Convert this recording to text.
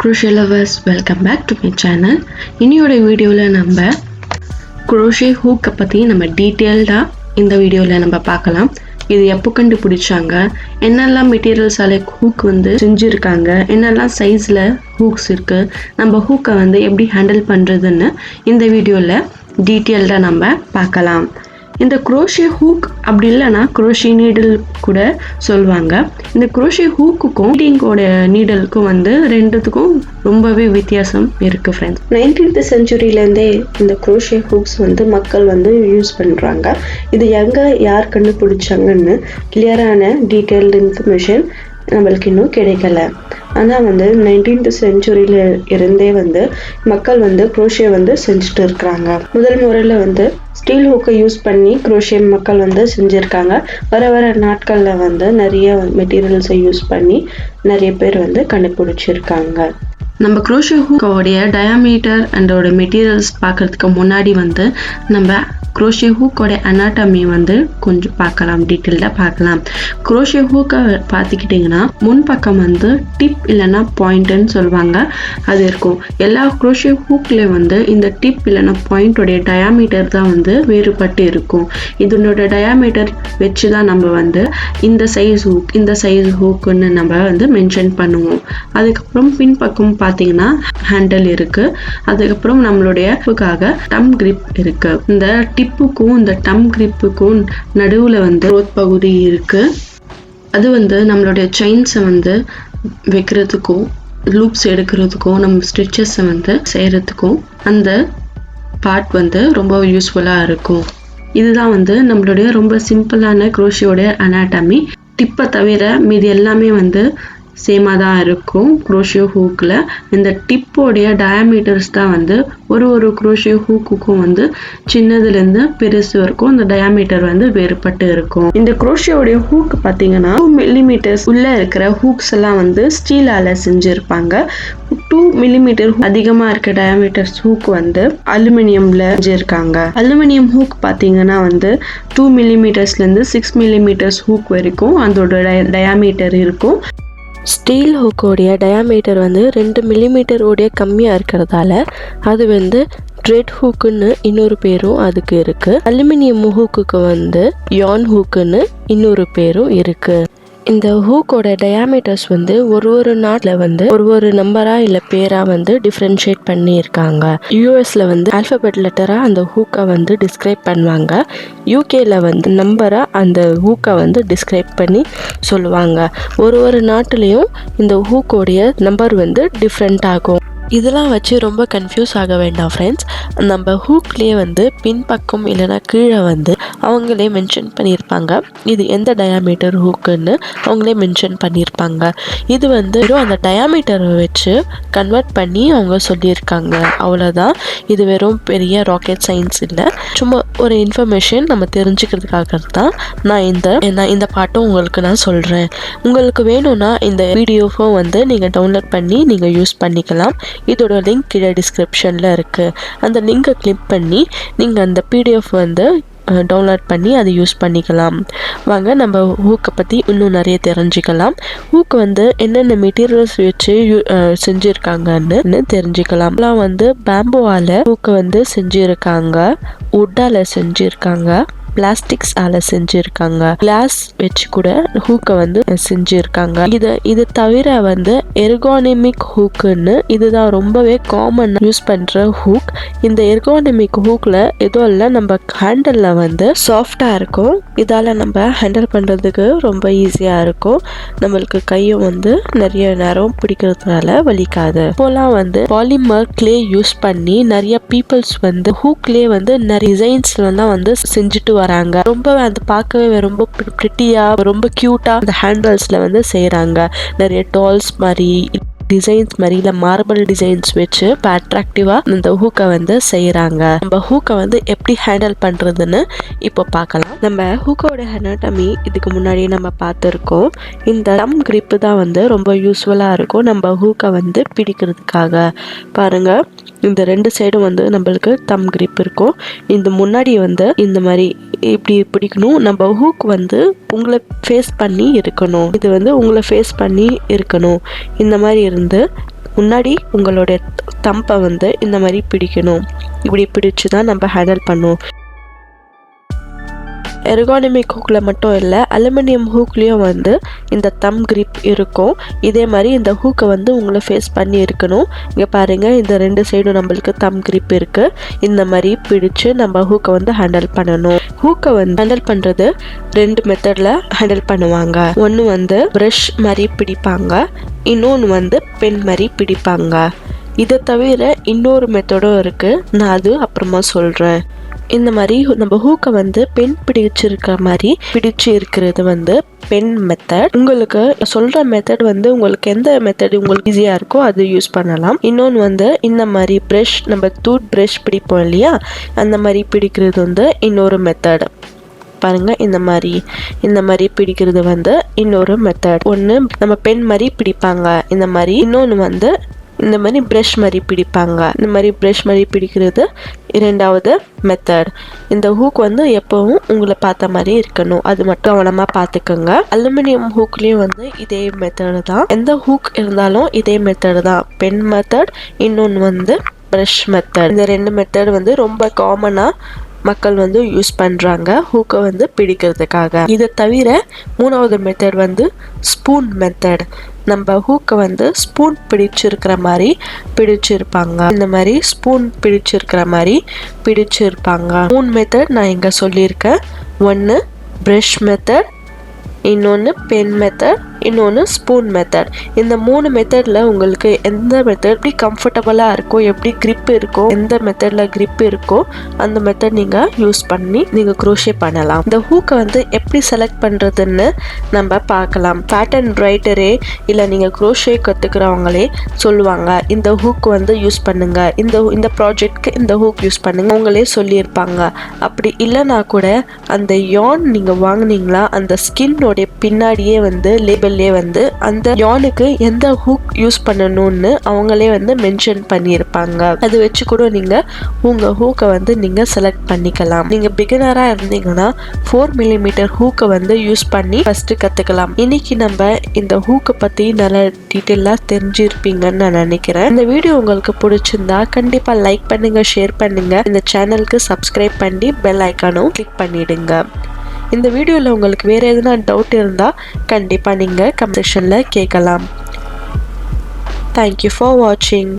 crochet lovers, welcome back to my channel. இன்னையோட வீடியோல நம்ம crochet hook பத்தி நம்ம டீடைலா இந்த வீடியோல நம்ம பார்க்கலாம். இது எப்போ கண்டுபிடிச்சாங்க, என்னெல்லாம் மெட்டீரியல்ஸால ஹூக் வந்து செஞ்சிருக்காங்க, என்னெல்லாம் சைஸ்ல ஹூக்ஸ் இருக்கு, நம்ம ஹூக்கை வந்து எப்படி ஹேண்டில் பண்றதுன்னு இந்த வீடியோல டீடைலா நம்ம பார்க்கலாம். இந்த crochet hook அப்படி இல்லைனா crochet needle கூட சொல்லுவாங்க. இந்த crochet hookக்கும் நீடிங்கோட நீடலுக்கும் வந்து ரெண்டுத்துக்கும் ரொம்பவே வித்தியாசம் இருக்கு ஃப்ரெண்ட்ஸ். 19th செஞ்சுரியிலேருந்தே இந்த crochet hooks வந்து மக்கள் வந்து யூஸ் பண்ணுறாங்க. இது எங்கே யார் கண்டுபிடிச்சாங்கன்னு கிளியரான டீட்டெயில்டு இன்ஃபர்மேஷன் நம்மளுக்கு இன்னும் கிடைக்கல. ஆனால் வந்து 19th செஞ்சுரியில இருந்தே வந்து மக்கள் வந்து crochet வந்து செஞ்சுட்டு இருக்கிறாங்க. முதல் முறையில் வந்து ஸ்டீல் ஹூக்கை யூஸ் பண்ணி crochet மக்கள் வந்து செஞ்சுருக்காங்க. வர நாட்களில் வந்து நிறைய மெட்டீரியல்ஸை யூஸ் பண்ணி நிறைய பேர் வந்து கண்டுபிடிச்சிருக்காங்க. நம்ம crochet ஹூக்கோடைய டயாமீட்டர் அண்டோட மெட்டீரியல்ஸ் பார்க்கறதுக்கு முன்னாடி வந்து நம்ம crochet ஹூக்கோட அனாட்டமி வந்து கொஞ்சம் பார்க்கலாம், டீட்டெயில்டாக பார்க்கலாம். crochet ஹூக்கை பார்த்துக்கிட்டிங்கன்னா முன்பக்கம் வந்து டிப் இல்லைன்னா பாயிண்ட்டுன்னு சொல்லுவாங்க, அது இருக்கும். எல்லா crochet ஹூக்லேயும் வந்து இந்த டிப் இல்லைன்னா பாயிண்டோடைய டயாமீட்டர் தான் வந்து வேறுபட்டு இருக்கும். இதனோட டயாமீட்டர் வச்சு தான் நம்ம வந்து இந்த சைஸ் ஹூக் இந்த சைஸ் ஹூக்குன்னு நம்ம வந்து மென்ஷன் பண்ணுவோம். அதுக்கப்புறம் பின்பக்கம் பார்த்தீங்கன்னா ஹேண்டில் இருக்கு. அதுக்கப்புறம் நம்மளுடைய ஹூக்காக டம் கிரிப் இருக்கு. இந்த டிப்புக்கும் இந்த டம் கிரிப்புக்கும் நடுவில் வந்து ரோத் பகுதி இருக்கு. அது வந்து நம்மளுடைய செயின்ஸை வந்து வைக்கிறதுக்கும் லூப்ஸ் எடுக்கிறதுக்கும் நம்ம ஸ்டிச்சஸை வந்து செய்கிறதுக்கும் அந்த பார்ட் வந்து ரொம்ப யூஸ்ஃபுல்லாக இருக்கும். இதுதான் வந்து நம்மளுடைய ரொம்ப சிம்பிளான crochetயோட அனாட்டமி. டிப்பை தவிர மீதி எல்லாமே வந்து சேமாக தான் இருக்கும் crochet ஹூக்கில். இந்த டிப்போடைய டயாமீட்டர்ஸ் தான் வந்து ஒரு crochet ஹூக்குக்கும் வந்து சின்னதுலேருந்து பெருசு வரைக்கும் இந்த டயாமீட்டர் வந்து வேறுபட்டு இருக்கும். இந்த crochetயோடைய ஹூக் பார்த்தீங்கன்னா 2 மில்லிமீட்டர்ஸ் உள்ள இருக்கிற ஹூக்ஸ் எல்லாம் வந்து ஸ்டீலால செஞ்சிருப்பாங்க. 2 மில்லிமீட்டர் அதிகமாக இருக்க டயாமீட்டர்ஸ் ஹூக் வந்து அலுமினியம்ல செஞ்சிருக்காங்க. அலுமினியம் ஹூக் பார்த்தீங்கன்னா வந்து 2 மில்லிமீட்டர்ஸ்லேருந்து 6 மில்லிமீட்டர்ஸ் ஹூக் வரைக்கும் அதோட டயாமீட்டர் இருக்கும். ஸ்டீல் ஹூக்கோடைய டயாமீட்டர் வந்து 2 மில்லிமீட்டரோடைய கம்மியாக இருக்கிறதால அது வந்து த்ரெட் ஹூக்குன்னு இன்னொரு பேரும் அதுக்கு இருக்குது. அலுமினியம் ஹூக்குக்கு வந்து யான் ஹூக்குன்னு இன்னொரு பேரும் இருக்குது. இந்த ஹூக்கோட டயாமீட்டர்ஸ் வந்து ஒரு நாட்டில் வந்து ஒரு நம்பராக இல்லை பேராக வந்து டிஃப்ரென்ஷியேட் பண்ணியிருக்காங்க. யூஎஸில் வந்து ஆல்ஃபபெட் லெட்டராக அந்த ஹூக்கை வந்து டிஸ்கிரைப் பண்ணுவாங்க. யூகேல வந்து நம்பராக அந்த ஹூக்கை வந்து டிஸ்கிரைப் பண்ணி சொல்லுவாங்க. ஒரு நாட்டுலேயும் இந்த ஹூக்கோடைய நம்பர் வந்து டிஃப்ரெண்ட் ஆகும். இதெல்லாம் வச்சு ரொம்ப கன்ஃபியூஸ் ஆக வேண்டாம் ஃப்ரெண்ட்ஸ். நம்ம ஹூக்லேயே வந்து பின்பக்கம் இல்லைனா கீழே வந்து அவங்களே மென்ஷன் பண்ணியிருப்பாங்க இது எந்த டயாமீட்டர் ஹூக்குன்னு அவங்களே மென்ஷன் பண்ணியிருப்பாங்க. இது வந்து வெறும் அந்த டயாமீட்டரை வச்சு கன்வெர்ட் பண்ணி அவங்க சொல்லியிருக்காங்க, அவ்வளோதான். இது வெறும் பெரிய ராக்கெட் சயின்ஸ் இல்லை, சும்மா ஒரு இன்ஃபர்மேஷன் நம்ம தெரிஞ்சுக்கிறதுக்காக தான் நான் இந்த பாட்டும் உங்களுக்கு நான் சொல்கிறேன். உங்களுக்கு வேணும்னா இந்த வீடியோவும் வந்து நீங்கள் டவுன்லோட் பண்ணி நீங்கள் யூஸ் பண்ணிக்கலாம். இதோட லிங்க் கீழே டிஸ்கிரிப்ஷனில் இருக்குது. அந்த லிங்கை கிளிக் பண்ணி நீங்கள் அந்த பிடிஎஃப் வந்து டவுன்லோட் பண்ணி அதை யூஸ் பண்ணிக்கலாம். வாங்க நம்ம ஹூக்கை பற்றி இன்னும் நிறைய தெரிஞ்சுக்கலாம். ஹூக் வந்து என்னென்ன மெட்டீரியல்ஸ் வச்சு செஞ்சுருக்காங்கன்னு தெரிஞ்சுக்கலாம். வந்து பேம்போவால் ஹூக்கை வந்து செஞ்சுருக்காங்க, வுட்டால் செஞ்சுருக்காங்க, பிளாஸ்டிக்ஸால செஞ்சுருக்காங்க, கிளாஸ் வச்சு கூட ஹூக்கை வந்து செஞ்சுருக்காங்க. இது தவிர வந்து எர்கானமிக் ஹூக்குன்னு இதுதான் ரொம்பவே காமன் யூஸ் பண்ணுற ஹூக். இந்த எர்கானமிக் ஹூக்கில் எதுவும் இல்லை, நம்ம ஹேண்டலில் வந்து சாஃப்டாக இருக்கும். இதால் நம்ம ஹேண்டில் பண்ணுறதுக்கு ரொம்ப ஈஸியாக இருக்கும். நம்மளுக்கு கையும் வந்து நிறைய நேரம் பிடிக்கிறதுனால வலிக்காது. இப்போலாம் வந்து பாலிமர் கிளே யூஸ் பண்ணி நிறைய பீப்புள்ஸ் வந்து ஹூக்லேயே வந்து நிறைய டிசைன்ஸ்லாம் வந்து செஞ்சுட்டு வராங்க. ரொம்ப அது பார்க்கவே ரொம்ப பிரிட்டியா ரொம்ப கியூட்டா அந்த ஹேண்டில்ஸ்ல வந்து செய்யறாங்க. நிறைய டால்ஸ் மாதிரி டிசைன்ஸ் மாதிரி இல்லை மார்பிள் டிசைன்ஸ் வச்சு இப்போ அட்ராக்டிவாக இந்த ஹூக்கை வந்து செய்கிறாங்க. நம்ம ஹூக்கை வந்து எப்படி ஹேண்டில் பண்ணுறதுன்னு இப்போ பார்க்கலாம். நம்ம ஹூக்கோட அனாட்டமி இதுக்கு முன்னாடி நம்ம பார்த்துருக்கோம். இந்த டம் கிரிப்பு தான் வந்து ரொம்ப யூஸ்ஃபுல்லாக இருக்கும் நம்ம ஹூக்கை வந்து பிடிக்கிறதுக்காக. பாருங்கள், இந்த ரெண்டு சைடும் வந்து நம்மளுக்கு தம் கிரிப் இருக்கும். இந்த முன்னாடி வந்து இந்த மாதிரி இப்படி பிடிக்கணும். நம்ம ஹூக் வந்து உங்களை ஃபேஸ் பண்ணி இருக்கணும். இது வந்து உங்களை ஃபேஸ் பண்ணி இருக்கணும். இந்த மாதிரி இருந்து முன்னாடி உங்களுடைய தம்பை வந்து இந்த மாதிரி பிடிக்கணும். இப்படி பிடிச்சு தான் நம்ம ஹேண்டில் பண்ணுவோம். எர்கானமிக் ஹூக்கில் மட்டும் இல்லை, அலுமினியம் ஹூக்லேயும் வந்து இந்த தம் கிரிப் இருக்கும். இதே மாதிரி இந்த ஹூக்கை வந்து உங்களை ஃபேஸ் பண்ணி இருக்கணும். இங்கே பாருங்கள், இந்த 2 சைடும் நம்மளுக்கு தம் கிரிப் இருக்குது. இந்த மாதிரி பிடிச்சு நம்ம ஹூக்கை வந்து ஹேண்டில் பண்ணணும். ஹூக்கை வந்து ஹேண்டில் பண்ணுறது 2 மெத்தடில் ஹேண்டில் பண்ணுவாங்க. ஒன்று வந்து ப்ரஷ் மாதிரி பிடிப்பாங்க, இன்னொன்று வந்து பென் மாதிரி பிடிப்பாங்க. இதை தவிர இன்னொரு மெத்தடும் இருக்குது, நான் அது அப்புறமா சொல்கிறேன். இந்த மாதிரி நம்ம ஹூக்கை வந்து பென் பிடிச்சிருக்கிற மாதிரி பிடிச்சு இருக்கிறது வந்து பென் மெத்தட். உங்களுக்கு சொல்கிற மெத்தட் வந்து உங்களுக்கு எந்த மெத்தட் உங்களுக்கு ஈஸியாக இருக்கோ அது யூஸ் பண்ணலாம். இன்னொன்று வந்து இந்த மாதிரி ப்ரஷ், நம்ம டூத் ப்ரஷ் பிடிப்போம் இல்லையா, அந்த மாதிரி பிடிக்கிறது வந்து இன்னொரு மெத்தட். பாருங்கள், இந்த மாதிரி பிடிக்கிறது வந்து இன்னொரு மெத்தட். ஒன்று நம்ம பென் மாதிரி பிடிப்பாங்க இந்த மாதிரி, இன்னொன்று வந்து இந்த மாதிரி ப்ரஷ் மாதிரி பிடிப்பாங்க. இந்த மாதிரி ப்ரஷ் மாதிரி பிடிக்கிறது 2வது மெத்தட். இந்த ஹூக் வந்து எப்பவும் உங்களை பார்த்த மாதிரி இருக்கணும், அது மட்டும் கவனமாக பார்த்துக்கோங்க. அலுமினியம் ஹூக்லேயும் வந்து இதே மெத்தடு தான். எந்த ஹூக் இருந்தாலும் இதே மெத்தடு தான். பென் மெத்தட், இன்னொன்று வந்து ப்ரஷ் மெத்தட். இந்த 2 மெத்தட் வந்து ரொம்ப காமனாக மக்கள் வந்து யூஸ் பண்ணுறாங்க ஹூக்கை வந்து பிடிக்கிறதுக்காக. இதை தவிர 3வது மெத்தட் வந்து ஸ்பூன் மெத்தட். நம்ம ஹூக்கை வந்து ஸ்பூன் பிடிச்சிருக்கிற மாதிரி பிடிச்சிருப்பாங்க. இந்த மாதிரி ஸ்பூன் பிடிச்சிருக்கிற மாதிரி பிடிச்சிருப்பாங்க. 3 மெத்தட் நான் இங்கே சொல்லியிருக்கேன். ஒன்று ப்ரஷ் மெத்தட், இன்னொன்று பென் மெத்தட், இன்னொன்று ஸ்பூன் மெத்தட். இந்த 3 மெத்தடில் உங்களுக்கு எந்த மெத்தட் எப்படி கம்ஃபர்டபுளாக இருக்கோ, எப்படி grip இருக்கோ, எந்த மெத்தடில் grip இருக்கோ அந்த மெத்தட் நீங்கள் யூஸ் பண்ணி நீங்கள் க்ரோஷே பண்ணலாம். இந்த ஹூக்கை வந்து எப்படி செலக்ட் பண்ணுறதுன்னு நம்ம பார்க்கலாம். பேட்டர்ன் ரைட்டரே இல்லை நீங்கள் க்ரோஷே கற்றுக்கிறவங்களே சொல்லுவாங்க, இந்த ஹூக் வந்து யூஸ் பண்ணுங்க, இந்த ப்ராஜெக்ட்க்கு இந்த ஹூக் யூஸ் பண்ணுங்க, அவங்களே சொல்லியிருப்பாங்க. அப்படி இல்லைனா கூட அந்த யான் நீங்கள் வாங்கினீங்களா, அந்த ஸ்கின்னோடைய பின்னாடியே வந்து லேபிள்லேயே வந்து அந்த யானுக்கு எந்த ஹூக் யூஸ் பண்ணணும்னு அவங்களே வந்து மென்ஷன் பண்ணியிருப்பாங்க. அது வச்சு கூட நீங்கள் உங்கள் ஹூக்கை வந்து நீங்கள் செலக்ட் பண்ணிக்கலாம். நீங்கள் பிகினராக இருந்தீங்கன்னா 4mm ஹூக்கை வந்து யூஸ் பண்ணி ஃபஸ்ட்டு கற்றுக்கலாம். இன்னைக்கு நம்ம இந்த ஹூக்கை பற்றி நல்ல டீட்டெயிலாக தெரிஞ்சிருப்பீங்கன்னு நான் நினைக்கிறேன். இந்த வீடியோ உங்களுக்கு பிடிச்சிருந்தா கண்டிப்பாக லைக் பண்ணுங்கள், ஷேர் பண்ணுங்கள், இந்த சேனலுக்கு சப்ஸ்கிரைப் பண்ணி பெல் ஐக்கானும் கிளிக் பண்ணிடுங்க. இந்த வீடியோவில் உங்களுக்கு வேறு எதுனா டவுட் இருந்தால் கண்டிப்பாக நீங்கள் கமெண்ட் செக்ஷனில் கேட்கலாம். தேங்க்யூ ஃபார் வாட்சிங்.